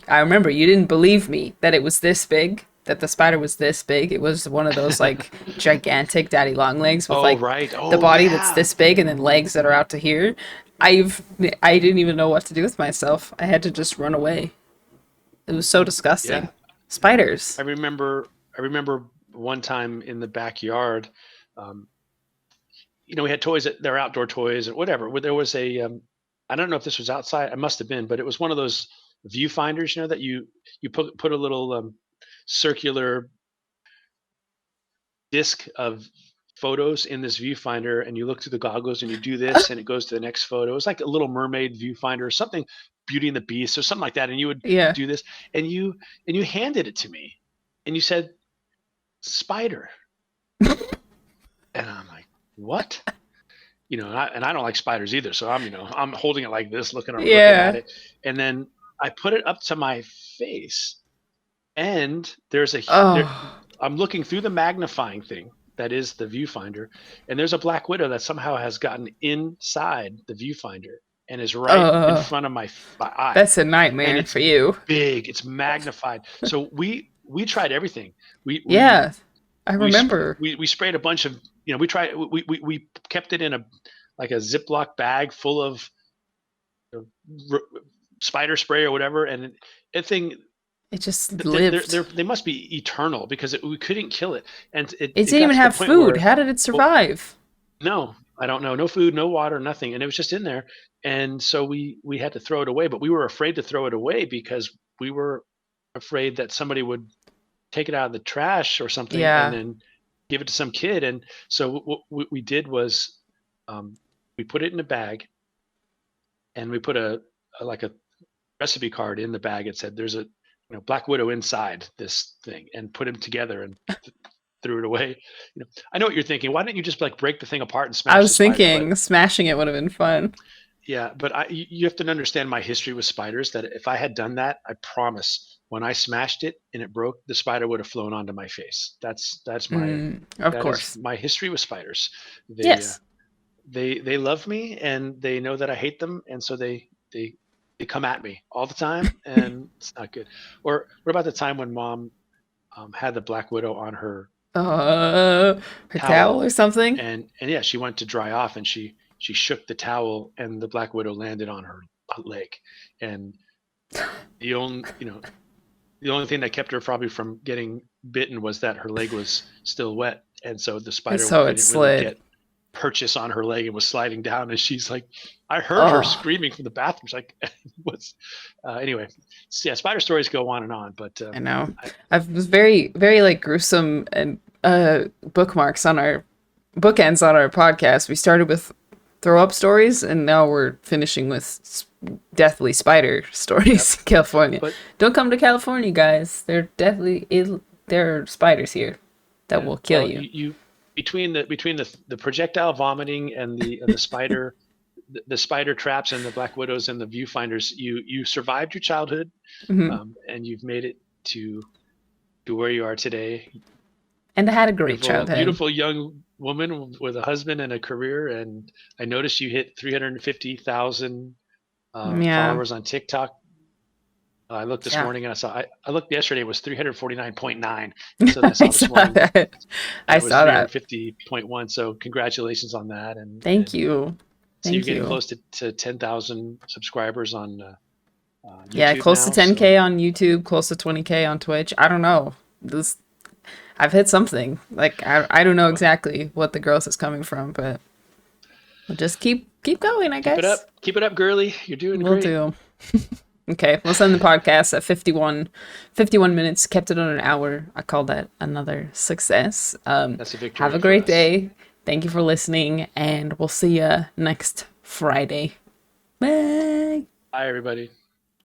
B: I remember you didn't believe me that it was this big, that the spider was this big. It was one of those like gigantic daddy long legs with
A: Oh
B: like
A: right.
B: the
A: Oh
B: body that's
A: yeah.
B: this big and then legs that are out to here. I've I didn't even know what to do with myself. I had to just run away. It was so
A: Yeah.
B: disgusting. Spiders.
A: I remember one time in the backyard. Um, we had toys that they're outdoor toys and whatever. There was I don't know if this was outside. It must have been, but it was one of those viewfinders, that you put a little circular disc of photos in this viewfinder, and you look through the goggles and you do this, and it goes to the next photo. It was like a Little Mermaid viewfinder or something, Beauty and the Beast or something like that. And you would
B: Yeah.
A: do this, and you handed it to me, and you said spider, and I'm like, what? And I don't like spiders either. So I'm holding it like this, looking at
B: Yeah.
A: it, and then I put it up to my face, and there.
B: Oh.
A: I'm looking through the magnifying thing that is the viewfinder, and there's a black widow that somehow has gotten inside the viewfinder and is right in
B: Oh.
A: front of my eye,
B: That's a
A: and
B: nightmare
A: it's
B: for you.
A: big, it's magnified. So we tried everything. We we
B: Yeah. I
A: we sp-
B: remember.
A: we, we sprayed a bunch of we tried we kept it in a like a Ziploc bag full of r- spider spray or whatever, and the thing
B: It just lived.
A: they must be eternal because we couldn't kill it, and
B: It
A: it
B: didn't
A: got
B: even
A: to the
B: have
A: point
B: food.
A: where,
B: How did it
A: well,
B: survive?
A: no, I don't know, no food, no water, nothing, and it was just in there, and so we had to throw it away, but we were afraid to throw it away because we were afraid that somebody would take it out of the trash or something and
B: Yeah.
A: then give it to some kid, and so what we did was we put it in a bag, and we put like a recipe card in the bag. It said there's a black widow inside this thing, and put them together and threw it away. I know what you're thinking. Why didn't you just like break the thing apart and
B: I
A: smash the
B: was
A: spider? But
B: thinking smashing it would have been fun.
A: Yeah, but you have to understand my history with spiders. That if I had done that, I promise, when I smashed it and it broke, the spider would have flown onto my face. That's my
B: Of
A: that is
B: course.
A: my history with spiders. They
B: Yes.
A: they love me and they know that I hate them, and so they come at me all the time, and it's not good. Or what about the time when Mom had the black widow on her
B: Her towel
A: towel,
B: or something.
A: and yeah, she went to dry off, and she shook the towel, and the black widow landed on her leg, and the only thing that kept her probably from getting bitten was that her leg was still wet, and so the
B: And
A: spider
B: so it
A: didn't really
B: slid.
A: get purchase on her leg and was sliding down, and she's like, I heard her
B: Oh,
A: screaming from the bathroom. She's like, what's anyway. So yeah, spider stories go on and on, but
B: I know.
A: I,
B: I've was very, very like gruesome and bookmarks on our bookends on our podcast. We started with throw up stories, and now we're finishing with deathly spider
A: yep.
B: stories in California.
A: But
B: Don't come to California, guys. There are spiders here that
A: yeah,
B: will kill
A: well,
B: you.
A: you between the projectile vomiting and the spider, the spider traps and the black widows and the viewfinders, you survived your childhood,
B: Hmm.
A: and you've made it to where you are today.
B: And I had a great
A: Beautiful,
B: childhood.
A: beautiful young woman with a husband and a career. And I noticed you hit 350,000
B: Yeah,
A: followers on TikTok. I looked this
B: yeah.
A: morning and I looked yesterday, it was 349.9. And so then I
B: I
A: saw this
B: saw
A: morning
B: that.
A: that
B: I
A: it was
B: saw that.
A: 350.1. So congratulations on that.
B: Thank
A: And
B: you.
A: so you're
B: Thank
A: getting
B: you.
A: close to 10,000 subscribers on
B: Yeah,
A: YouTube
B: close to
A: now. So
B: 10K on YouTube, close to 20K on Twitch. I don't know. This I've hit something. Like I don't know
A: well,
B: exactly what the growth is coming from, but we'll just keep going, I guess.
A: keep it up, girly. You're doing
B: We'll
A: great.
B: do. Okay, we'll send the podcast at 51 minutes. Kept it on an hour. I call that another success.
A: That's a
B: Have
A: victory
B: a
A: for
B: great
A: us.
B: day. Thank you for listening, and we'll see you next Friday. Bye.
A: Bye, everybody.